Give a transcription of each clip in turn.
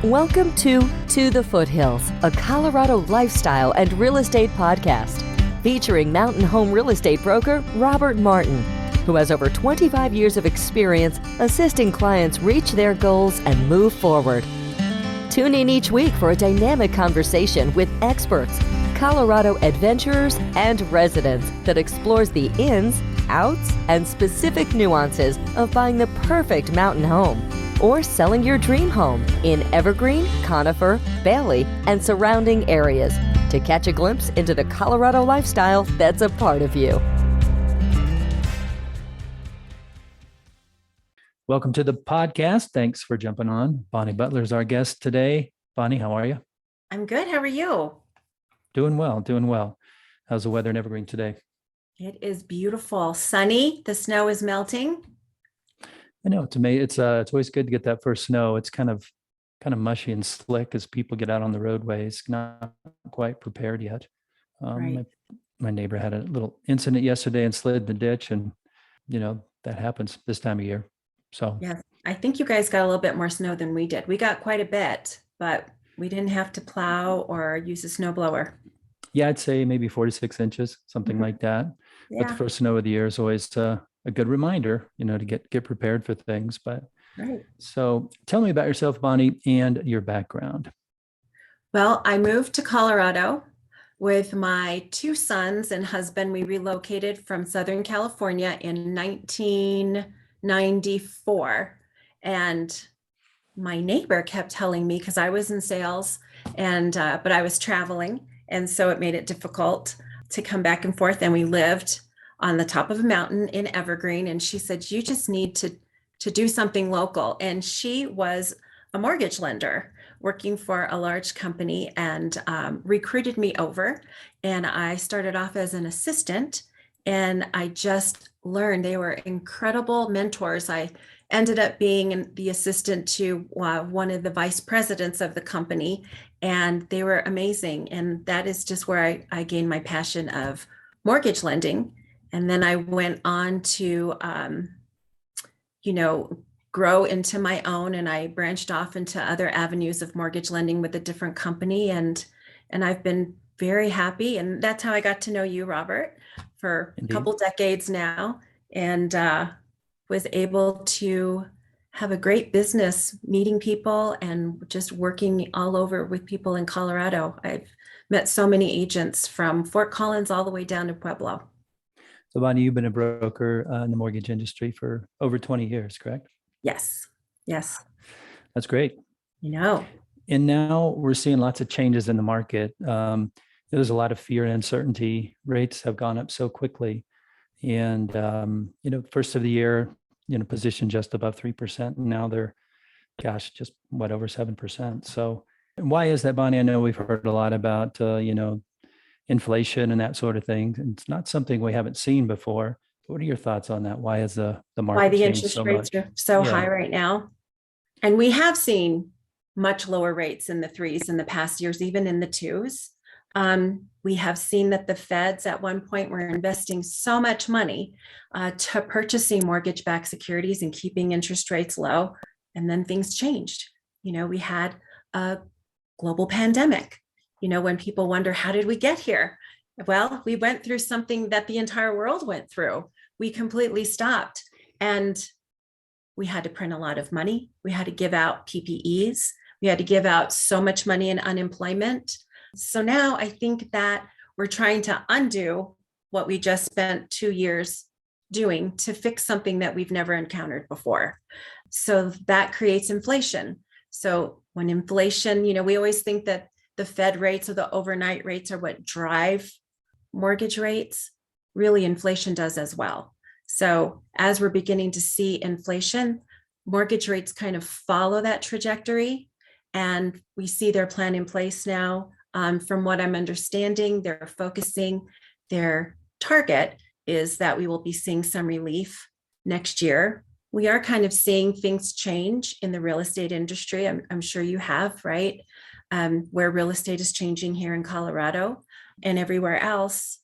Welcome To the Foothills, a Colorado lifestyle and real estate podcast featuring mountain home real estate broker Robert Martin, who has over 25 years of experience assisting clients reach their goals and move forward. Tune in each week for a dynamic conversation with experts, Colorado adventurers, and residents that explores the ins, outs, and specific nuances of buying the perfect mountain home or selling your dream home in Evergreen, Conifer, Bailey, and surrounding areas to catch a glimpse into the Colorado lifestyle that's a part of you. Welcome to the podcast. Thanks for jumping on. Bonnie Butler is our guest today. Bonnie, how are you? I'm good. How are you? Doing well. How's the weather in Evergreen today? It is beautiful. Sunny. The snow is melting. I know it's amazing. It's always good to get that first snow. It's kind of mushy and slick as people get out on the roadways. Not quite prepared yet. Right. My neighbor had a little incident yesterday and slid in the ditch, and that happens this time of year. So yes, I think you guys got a little bit more snow than we did. We got quite a bit, but we didn't have to plow or use a snow blower. Yeah, I'd say maybe 4 to 6 inches, something like that. Yeah. But the first snow of the year is always a good reminder, to get prepared for things. But Right. So tell me about yourself, Bonnie, and your background. Well, I moved to Colorado with my two sons and husband. We relocated from Southern California in 1994. And my neighbor kept telling me, because I was in sales but I was traveling. And so it made it difficult to come back and forth. And we lived on the top of a mountain in Evergreen. And she said, you just need to do something local. And she was a mortgage lender working for a large company and recruited me over. And I started off as an assistant, and I just learned. They were incredible mentors. I ended up being the assistant to one of the vice presidents of the company, and they were amazing. And that is just where I gained my passion of mortgage lending. And then I went on to, grow into my own, and I branched off into other avenues of mortgage lending with a different company. And I've been very happy. And that's how I got to know you, Robert, for Indeed. a couple decades now, and was able to have a great business meeting people and just working all over with people in Colorado. I've met so many agents from Fort Collins all the way down to Pueblo. So Bonnie, you've been a broker in the mortgage industry for over 20 years, correct? Yes. That's great. And now we're seeing lots of changes in the market. There's a lot of fear and uncertainty. Rates have gone up so quickly. And, first of the year, positioned just above 3%. And now they're, just over 7%. So why is that, Bonnie? I know we've heard a lot about, inflation and that sort of thing. And it's not something we haven't seen before. What are your thoughts on that? Why is the market Why the changed interest so rates much? are so high right now. And we have seen much lower rates in the threes in the past years, even in the twos. We have seen that the feds at one point were investing so much money to purchasing mortgage-backed securities and keeping interest rates low. And then things changed. We had a global pandemic. When people wonder, how did we get here? Well, we went through something that the entire world went through. We completely stopped, and we had to print a lot of money. We had to give out PPEs. We had to give out so much money in unemployment. So now I think that we're trying to undo what we just spent 2 years doing to fix something that we've never encountered before. So that creates inflation. So when inflation, we always think that the Fed rates or the overnight rates are what drive mortgage rates. Really, inflation does as well. So as we're beginning to see inflation, mortgage rates kind of follow that trajectory. And we see their plan in place now. From what I'm understanding, they're focusing, their target is that we will be seeing some relief next year. We are kind of seeing things change in the real estate industry. I'm sure you have, right? Where real estate is changing here in Colorado and everywhere else.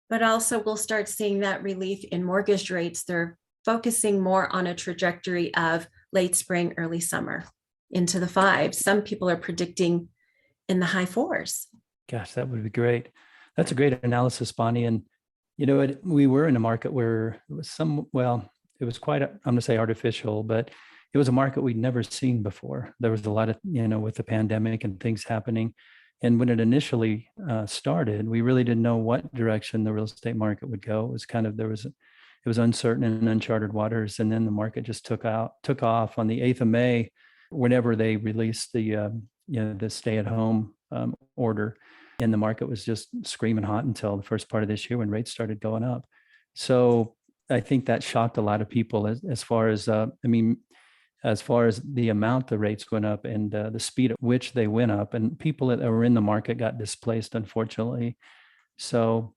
But also we'll start seeing that relief in mortgage rates. They're focusing more on a trajectory of late spring, early summer. into the fives. Some people are predicting in the high fours. Gosh, that would be great. That's a great analysis, Bonnie. And, we were in a market where it was it was quite, I'm going to say artificial, but it was a market we'd never seen before. There was a lot of, with the pandemic and things happening. And when it initially started, we really didn't know what direction the real estate market would go. It was kind of, it was uncertain and uncharted waters. And then the market just took off on the 8th of May, whenever they released the stay-at-home order, and the market was just screaming hot until the first part of this year when rates started going up. So I think that shocked a lot of people as far as as far as the amount the rates went up and the speed at which they went up, and people that were in the market got displaced, unfortunately. So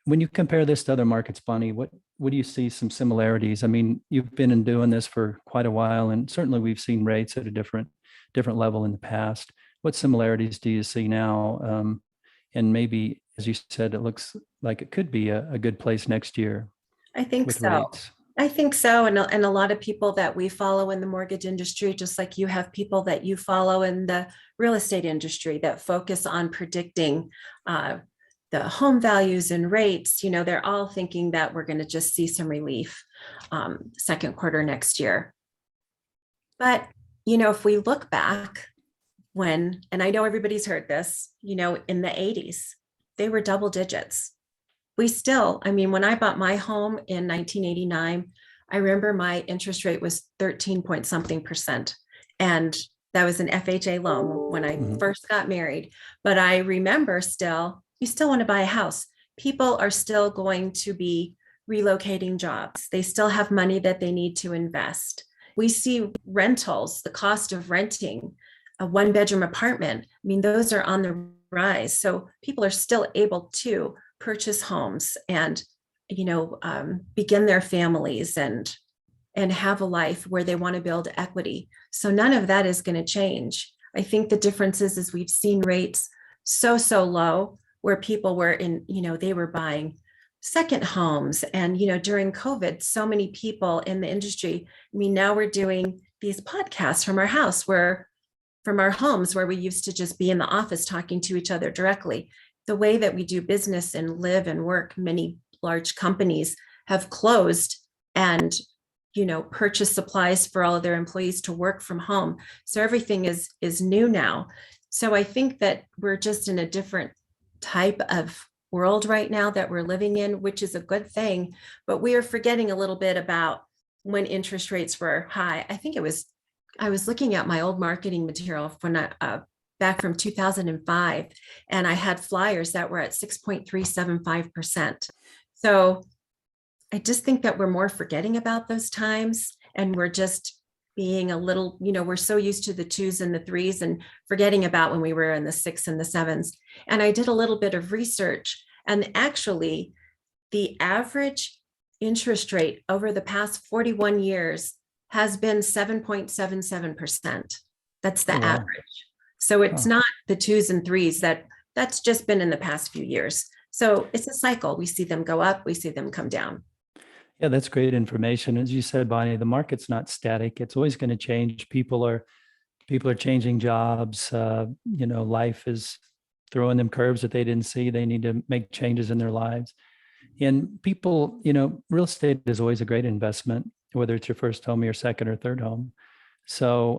when you compare this to other markets, Bonnie, what do you see some similarities? I mean, you've been in doing this for quite a while, and certainly we've seen rates at a different level in the past. What similarities do you see now? And maybe, as you said, it looks like it could be a good place next year. I think so. Rates. I think so. And a lot of people that we follow in the mortgage industry, just like you have people that you follow in the real estate industry that focus on predicting the home values and rates, they're all thinking that we're going to just see some relief second quarter next year. But, if we look back and I know everybody's heard this, in the 80s, they were double digits. When I bought my home in 1989, I remember my interest rate was 13 point something percent. And that was an FHA loan when I first got married. But I remember you still want to buy a house. People are still going to be relocating jobs. They still have money that they need to invest. We see rentals, the cost of renting a one-bedroom apartment. Those are on the rise. So people are still able to purchase homes and, begin their families and have a life where they want to build equity. So none of that is going to change. I think the difference is we've seen rates so low where people were they were buying second homes. And, during COVID, so many people in the industry, now we're doing these podcasts from our homes where we used to just be in the office talking to each other directly. The way that we do business and live and work, many large companies have closed and, purchased supplies for all of their employees to work from home. So everything is new now. So I think that we're just in a different type of world right now that we're living in, which is a good thing. But we are forgetting a little bit about when interest rates were high. I was looking at my old marketing material back from 2005, and I had flyers that were at 6.375%. So I just think that we're more forgetting about those times, and we're just being a little, we're so used to the 2s and the 3s and forgetting about when we were in the 6s and the 7s. And I did a little bit of research, and actually the average interest rate over the past 41 years has been 7.77%. That's the average. So it's not the 2s and 3s that's just been in the past few years. So it's a cycle. We see them go up, we see them come down. Yeah, that's great information. As you said, Bonnie, the market's not static. It's always going to change. People are changing jobs. Life is throwing them curves that they didn't see. They need to make changes in their lives. And people, real estate is always a great investment, whether it's your first home, your second or third home. So,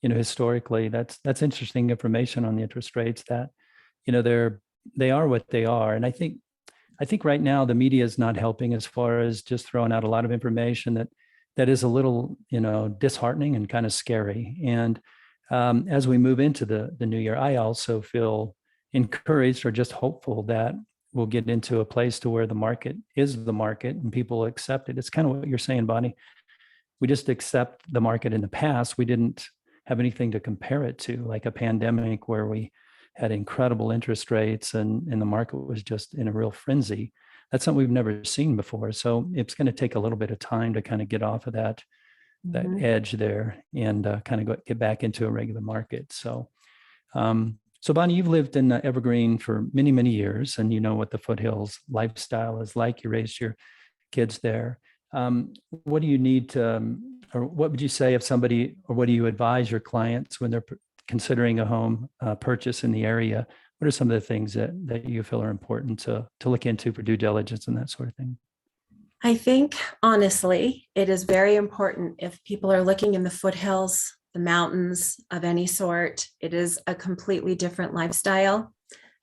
historically, that's interesting information on the interest rates that, they are what they are. And I think right now the media is not helping as far as just throwing out a lot of information that is a little, disheartening and kind of scary. And as we move into the new year, I also feel encouraged or just hopeful that we'll get into a place to where the market is the market and people accept it. It's kind of what you're saying, Bonnie. We just accept the market in the past. We didn't have anything to compare it to, like a pandemic where we had incredible interest rates and the market was just in a real frenzy. That's something we've never seen before. So it's going to take a little bit of time to kind of get off of that edge there and kind of get back into a regular market. So, so Bonnie, you've lived in Evergreen for many, many years, and you know what the Foothills lifestyle is like. You raised your kids there. What do you need to, or what would you say if somebody, or what do you advise your clients when they're considering a home purchase in the area? What are some of the things that you feel are important to look into for due diligence and that sort of thing? I think, honestly, it is very important if people are looking in the foothills, the mountains of any sort. It is a completely different lifestyle.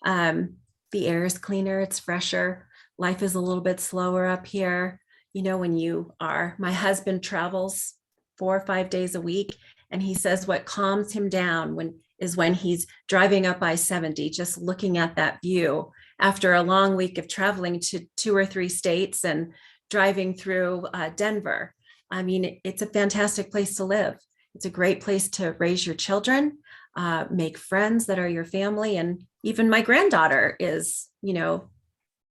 The air is cleaner, it's fresher. Life is a little bit slower up here. My husband travels 4 or 5 days a week, and he says what calms him down when he's driving up I-70, just looking at that view after a long week of traveling to 2 or 3 states and driving through Denver. I mean, it's a fantastic place to live. It's a great place to raise your children, make friends that are your family. And even my granddaughter is,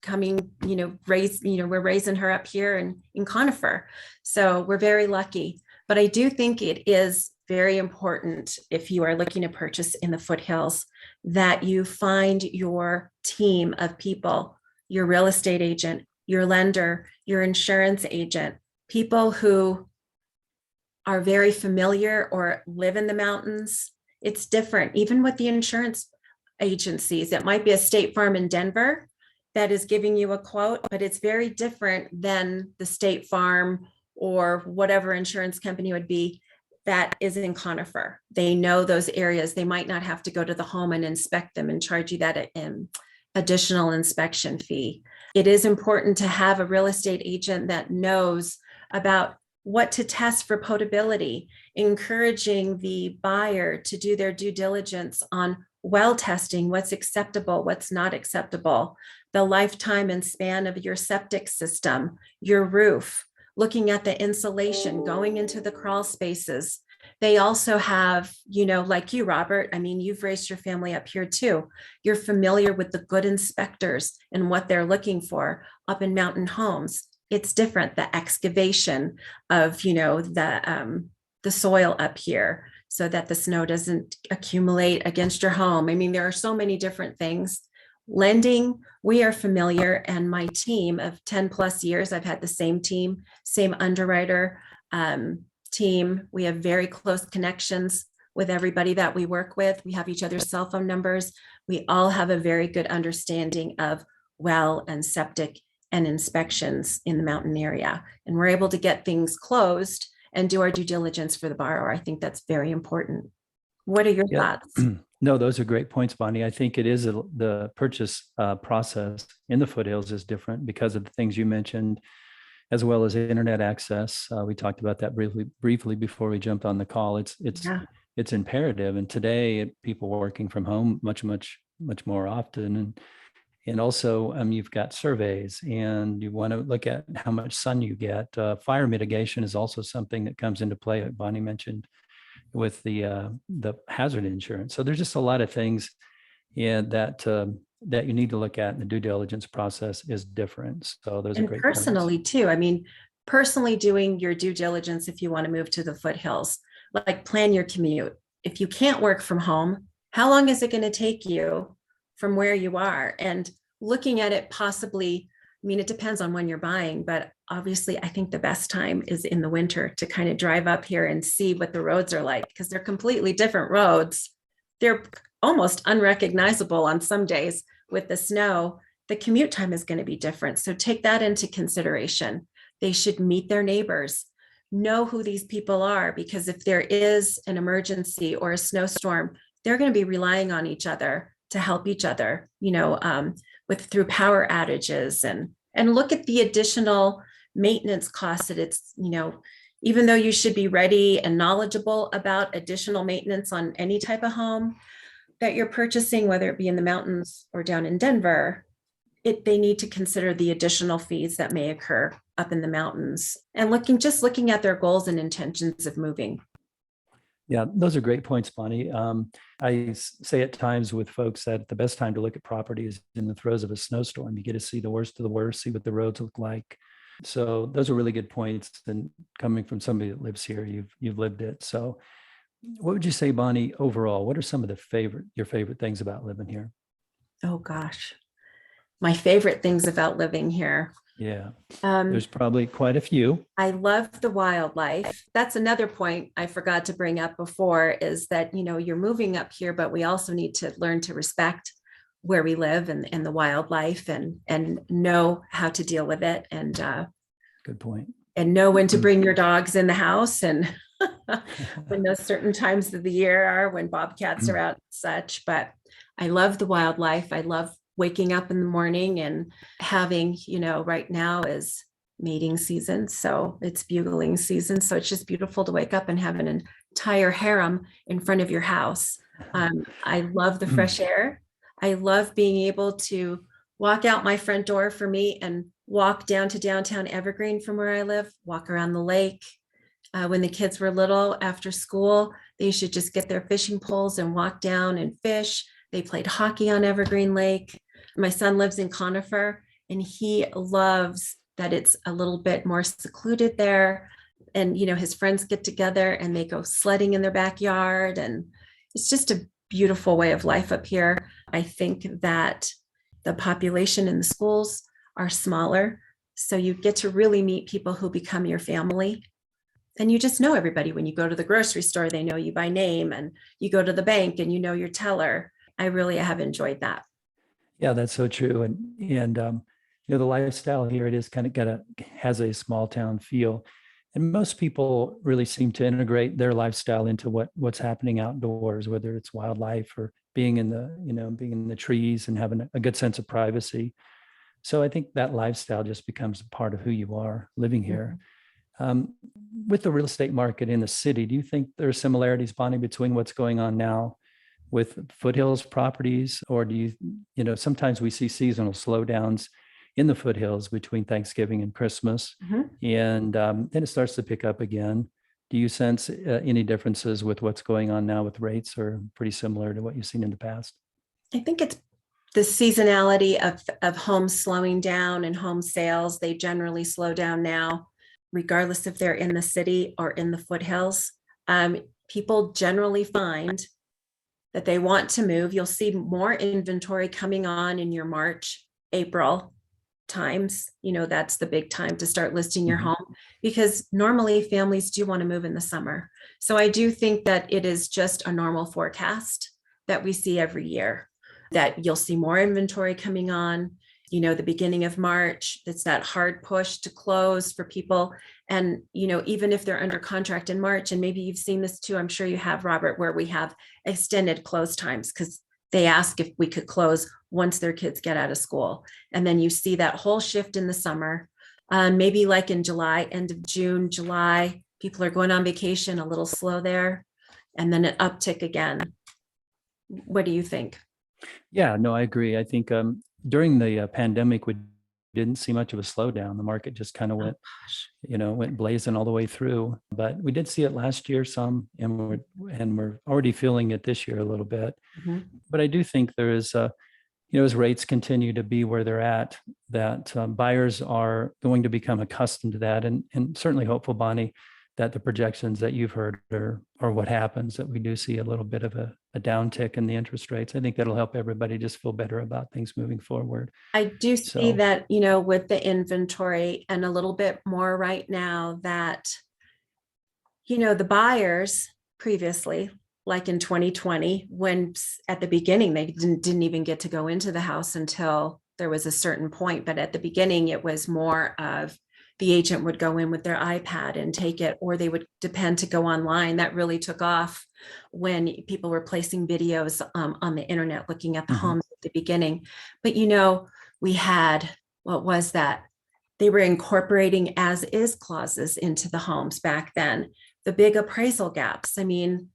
coming, we're raising her up here in Conifer. So we're very lucky. But I do think it is very important, if you are looking to purchase in the foothills, that you find your team of people, your real estate agent, your lender, your insurance agent, people who are very familiar or live in the mountains. It's different, even with the insurance agencies. It might be a State Farm in Denver that is giving you a quote, but it's very different than the State Farm or whatever insurance company would be that is in Conifer. They know those areas. They might not have to go to the home and inspect them and charge you that additional inspection fee. It is important to have a real estate agent that knows about what to test for potability, encouraging the buyer to do their due diligence on well testing, what's acceptable, what's not acceptable, the lifetime and span of your septic system, your roof, looking at the insulation, going into the crawl spaces. They also have, like you, Robert, I mean, you've raised your family up here too. You're familiar with the good inspectors and what they're looking for up in mountain homes. It's different, the excavation of, the soil up here so that the snow doesn't accumulate against your home. I mean, there are so many different things. Lending, we are familiar, and my team of 10 plus years, I've had the same team, same underwriter team. We have very close connections with everybody that we work with. We have each other's cell phone numbers. We all have a very good understanding of well and septic and inspections in the mountain area. And we're able to get things closed and do our due diligence for the borrower. I think that's very important. What are your thoughts? No, those are great points, Bonnie. I think it is the purchase process in the foothills is different because of the things you mentioned, as well as internet access. We talked about that briefly before we jumped on the call. It's imperative, and today people working from home much more often, and also you've got surveys, and you want to look at how much sun you get. Fire mitigation is also something that comes into play, like Bonnie mentioned, with the hazard insurance. So there's just a lot of things that you need to look at, and the due diligence process is different. So those are great personally points. Too. I mean, personally doing your due diligence if you want to move to the foothills, like plan your commute. If you can't work from home, how long is it going to take you from where you are? And looking at it possibly, I mean, it depends on when you're buying, but obviously I think the best time is in the winter to kind of drive up here and see what the roads are like, because they're completely different roads. They're almost unrecognizable on some days with the snow. The commute time is going to be different. So take that into consideration. They should meet their neighbors, know who these people are, because if there is an emergency or a snowstorm, they're going to be relying on each other to help each other, through power outages, and look at the additional maintenance costs that it's, even though you should be ready and knowledgeable about additional maintenance on any type of home that you're purchasing, whether it be in the mountains or down in Denver, they need to consider the additional fees that may occur up in the mountains, and looking at their goals and intentions of moving. Yeah, those are great points, Bonnie. I say at times with folks that the best time to look at property is in the throes of a snowstorm. You get to see the worst of the worst, see what the roads look like. So those are really good points. And coming from somebody that lives here, you've lived it. So what would you say, Bonnie, overall, what are some of your favorite things about living here? Oh gosh. my favorite things about living here. Yeah. There's probably quite a few. I love the wildlife. That's another point I forgot to bring up before, is that, you're moving up here, but we also need to learn to respect where we live and the wildlife and know how to deal with it. And good point. And know when to bring your dogs in the house, and when those certain times of the year are when bobcats are out and such. But I love the wildlife. I love waking up in the morning and having, right now is mating season. So it's bugling season. So it's just beautiful to wake up and have an entire harem in front of your house. I love the fresh air. I love being able to walk out my front door for me and walk down to downtown Evergreen from where I live, walk around the lake. When the kids were little after school, they should just get their fishing poles and walk down and fish. They played hockey on Evergreen Lake. My son lives in Conifer, and he loves that it's a little bit more secluded there. And, his friends get together and they go sledding in their backyard. And it's just a beautiful way of life up here. I think that the population in the schools are smaller. So you get to really meet people who become your family. And you just know everybody. When you go to the grocery store, they know you by name, and you go to the bank and you know your teller. I really have enjoyed that. Yeah, that's so true. And the lifestyle here, it is kind of has a small town feel. And most people really seem to integrate their lifestyle into what's happening outdoors, whether it's wildlife or being in the trees and having a good sense of privacy. So I think that lifestyle just becomes a part of who you are living here. With the real estate market in the city, do you think there are similarities, Bonnie, between what's going on now with Foothills properties, or do you sometimes we see seasonal slowdowns in the Foothills between Thanksgiving and Christmas, and then it starts to pick up again. Do you sense any differences with what's going on now with rates, or pretty similar to what you've seen in the past? I think it's the seasonality of homes slowing down and home sales. They generally slow down now, regardless if they're in the city or in the Foothills. People generally find that they want to move. You'll see more inventory coming on in your March, April times. That's the big time to start listing your home, because normally families do want to move in the summer. So I do think that it is just a normal forecast that we see every year, that you'll see more inventory coming on. The beginning of March, it's that hard push to close for people. And, even if they're under contract in March, and maybe you've seen this too, I'm sure you have, Robert, where we have extended close times because they ask if we could close once their kids get out of school. And then you see that whole shift in the summer, maybe like in July, end of June, July, people are going on vacation, a little slow there, and then an uptick again. What do you think? Yeah, no, I agree. I think during the pandemic, we didn't see much of a slowdown. The market just kind of went blazing all the way through. But we did see it last year some, and we're already feeling it this year a little bit. But I do think there is, as rates continue to be where they're at, that buyers are going to become accustomed to that, and certainly hopeful, Bonnie, that the projections that you've heard are what happens, that we do see a little bit of a downtick in the interest rates. I think that'll help everybody just feel better about things moving forward. I do see that, with the inventory and a little bit more right now, that, the buyers previously, like in 2020, when at the beginning, they didn't even get to go into the house until there was a certain point. But at the beginning, it was more of the agent would go in with their iPad and take it, or they would depend to go online. That really took off when people were placing videos on the internet, looking at the homes at the beginning. But, we had, what was that? They were incorporating as is clauses into the homes back then. The big appraisal gaps. I mean,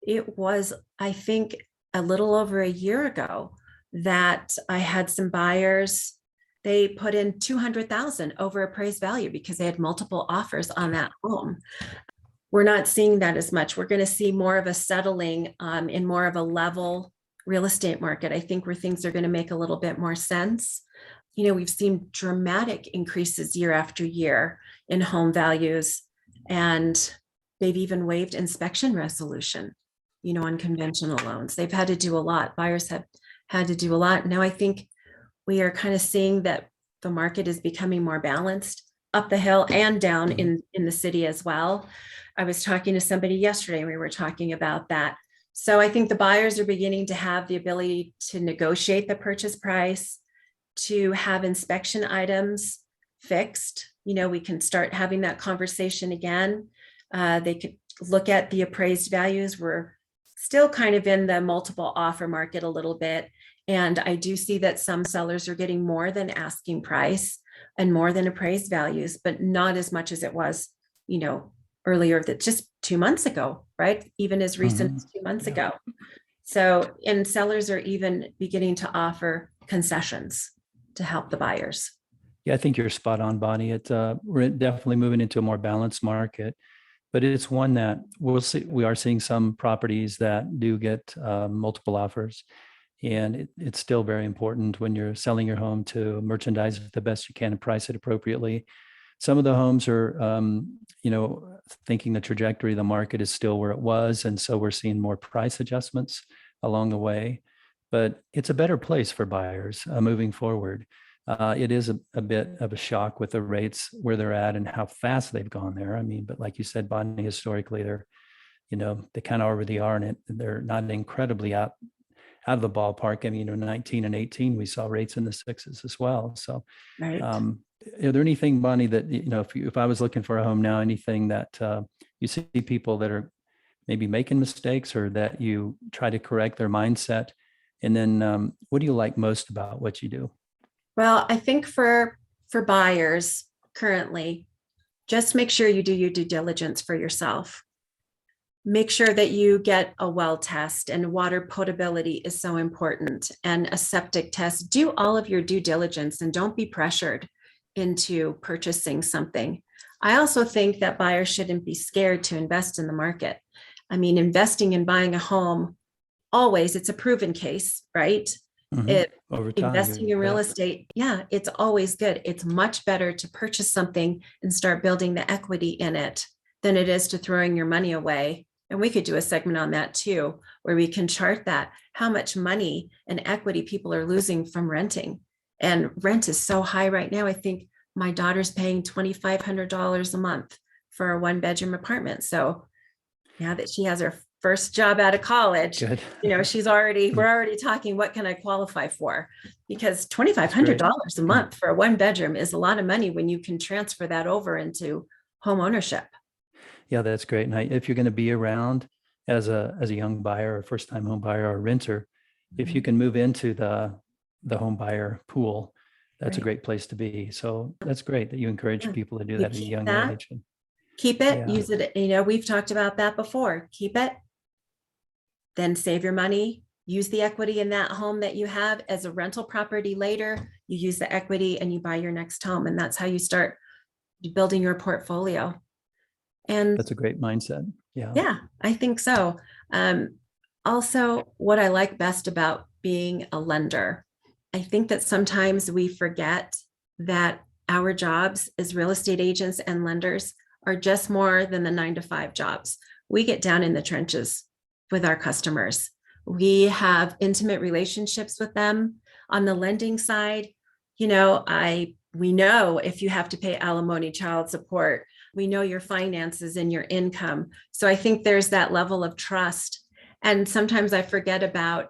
it was, I think, a little over a year ago that I had some buyers. They put in $200,000 over appraised value because they had multiple offers on that home. We're not seeing that as much. We're going to see more of a settling in more of a level real estate market, I think, where things are going to make a little bit more sense. We've seen dramatic increases year after year in home values, and they've even waived inspection resolution, on conventional loans. They've had to do a lot. Buyers have had to do a lot. Now, I think we are kind of seeing that the market is becoming more balanced up the hill and down in the city as well. I was talking to somebody yesterday, and we were talking about that. So I think the buyers are beginning to have the ability to negotiate the purchase price, to have inspection items fixed. We can start having that conversation again. They could look at the appraised values. We're still kind of in the multiple offer market a little bit. And I do see that some sellers are getting more than asking price and more than appraised values, but not as much as it was, earlier, that just 2 months ago, right? Even as recent as 2 months ago. So, and sellers are even beginning to offer concessions to help the buyers. Yeah, I think you're spot on, Bonnie. We're definitely moving into a more balanced market, but it's one that we are seeing some properties that do get multiple offers. And it's still very important when you're selling your home to merchandise it the best you can and price it appropriately. Some of the homes are, thinking the trajectory of the market is still where it was. And so we're seeing more price adjustments along the way. But it's a better place for buyers moving forward. It is a bit of a shock with the rates where they're at and how fast they've gone there. I mean, but like you said, Bonnie, historically, they kind of already are, and they're not incredibly out of the ballpark. I mean, 19 and 18, we saw rates in the sixes as well. So, right. Are there anything, Bonnie, that, if I was looking for a home now, anything that you see people that are maybe making mistakes or that you try to correct their mindset? And then what do you like most about what you do? Well, I think for buyers currently, just make sure you do your due diligence for yourself. Make sure that you get a well test, and water potability is so important, and a septic test. Do all of your due diligence and don't be pressured into purchasing something. I also think that buyers shouldn't be scared to invest in the market. I mean, investing in buying a home, always, it's a proven case, right? Over time, investing in real estate, it's always good. It's much better to purchase something and start building the equity in it than it is to throwing your money away. And we could do a segment on that too, where we can chart that, how much money and equity people are losing from renting. And rent is so high right now. I think my daughter's paying $2,500 a month for a 1-bedroom apartment. So now that she has her first job out of college, Good. we're already talking, what can I qualify for? Because $2,500 a month for a 1-bedroom is a lot of money when you can transfer that over into home ownership. Yeah, that's great. And if you're going to be around as a young buyer or first time home buyer or renter, if you can move into the home buyer pool, that's a great place to be. So that's great that you encourage people to do that at a young age. Keep it, use it. We've talked about that before. Keep it, then save your money, use the equity in that home that you have as a rental property later. You use the equity and you buy your next home. And that's how you start building your portfolio. And that's a great mindset. Yeah, I think so. Also, what I like best about being a lender, I think that sometimes we forget that our jobs as real estate agents and lenders are just more than the 9-to-5 jobs. We get down in the trenches with our customers. We have intimate relationships with them. On the lending side, we know if you have to pay alimony, child support, we know your finances and your income. So I think there's that level of trust. And sometimes I forget about,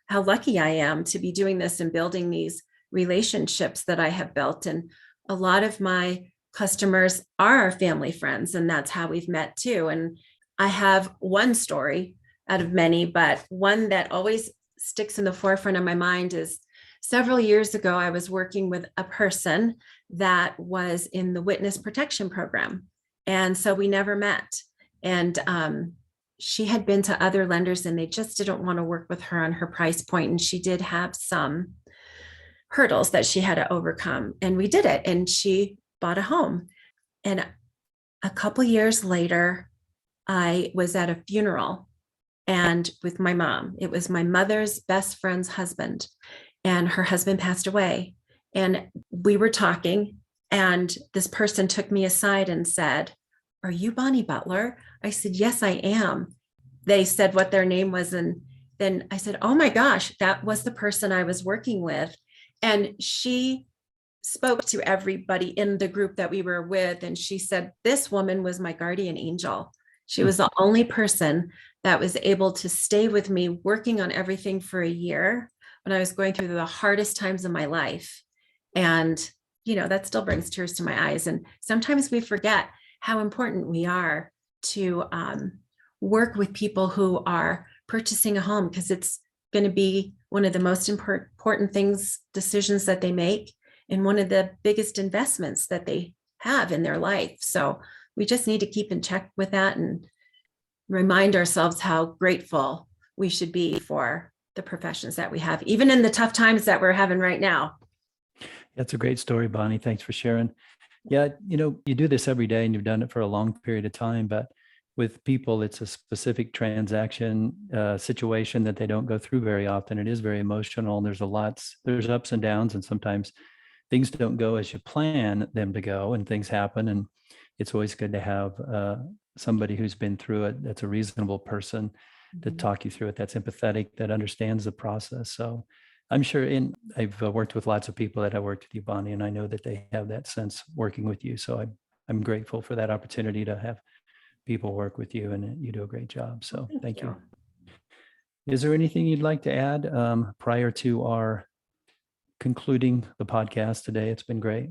how lucky I am to be doing this and building these relationships that I have built. And a lot of my customers are our family friends, and that's how we've met too. And I have one story out of many, but one that always sticks in the forefront of my mind is several years ago, I was working with a person that was in the witness protection program. And so we never met. And she had been to other lenders and they just didn't want to work with her on her price point. And she did have some hurdles that she had to overcome. And we did it. And she bought a home. And a couple years later, I was at a funeral and with my mom. It was my mother's best friend's husband, and her husband passed away. And we were talking, and this person took me aside and said, "Are you Bonnie Butler?" I said, "Yes, I am." They said what their name was. And then I said, "Oh my gosh, that was the person I was working with." And she spoke to everybody in the group that we were with. And she said, this woman was my guardian angel. She was the only person that was able to stay with me working on everything for a year when I was going through the hardest times of my life. And, that still brings tears to my eyes. And sometimes we forget how important we are to work with people who are purchasing a home, because it's going to be one of the most important decisions that they make, and one of the biggest investments that they have in their life. So we just need to keep in check with that and remind ourselves how grateful we should be for the professions that we have, even in the tough times that we're having right now. That's a great story, Bonnie. Thanks for sharing. Yeah, you do this every day and you've done it for a long period of time, but with people, it's a specific transaction situation that they don't go through very often. It is very emotional, and there's ups and downs, and sometimes things don't go as you plan them to go, and things happen. And it's always good to have somebody who's been through it, that's a reasonable person to talk you through it, that's empathetic, that understands the process. So I'm sure I've worked with lots of people that have worked with you, Bonnie, and I know that they have that sense working with you. So I'm grateful for that opportunity to have people work with you, and you do a great job. So thank you. Is there anything you'd like to add prior to our concluding the podcast today? It's been great.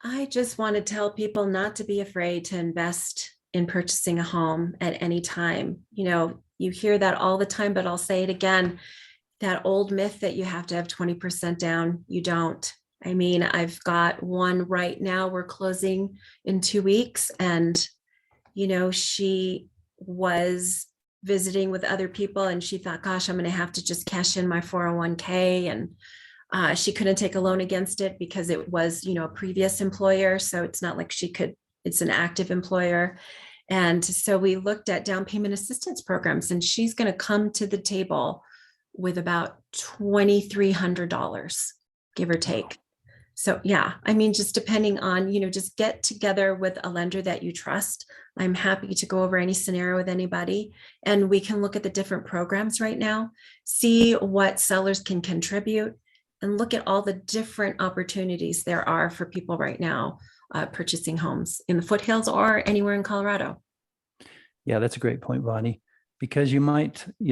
I just want to tell people not to be afraid to invest in purchasing a home at any time. You hear that all the time, but I'll say it again. That old myth that you have to have 20% down, you don't. I mean, I've got one right now. We're closing in 2 weeks. And, she was visiting with other people and she thought, gosh, I'm going to have to just cash in my 401k. And she couldn't take a loan against it because it was, a previous employer. So it's not like it's an active employer. And so we looked at down payment assistance programs, and she's going to come to the table with about $2,300, give or take. So yeah, I mean, just depending on, just get together with a lender that you trust. I'm happy to go over any scenario with anybody, and we can look at the different programs right now, see what sellers can contribute, and look at all the different opportunities there are for people right now purchasing homes in the foothills or anywhere in Colorado. Yeah, that's a great point, Bonnie, because you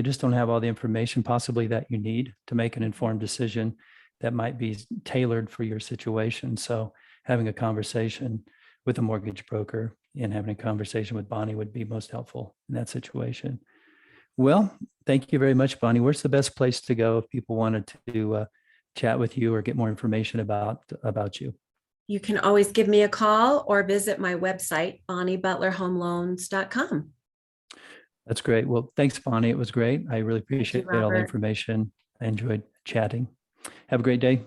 just don't have all the information possibly that you need to make an informed decision that might be tailored for your situation. So having a conversation with a mortgage broker and having a conversation with Bonnie would be most helpful in that situation. Well, thank you very much, Bonnie. Where's the best place to go if people wanted to chat with you or get more information about you? You can always give me a call or visit my website, BonnieButlerHomeLoans.com. That's great. Well, thanks, Bonnie. It was great. I really appreciate all the information. I enjoyed chatting. Have a great day.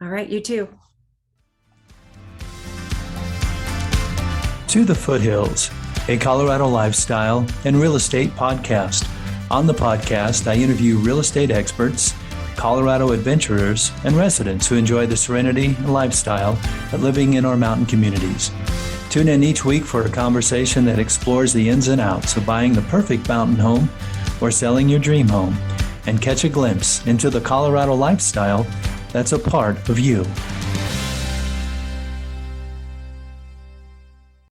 All right, you too. To the Foothills, a Colorado lifestyle and real estate podcast. On the podcast, I interview real estate experts, Colorado adventurers, and residents who enjoy the serenity and lifestyle of living in our mountain communities. Tune in each week for a conversation that explores the ins and outs of buying the perfect mountain home or selling your dream home, and catch a glimpse into the Colorado lifestyle that's a part of you.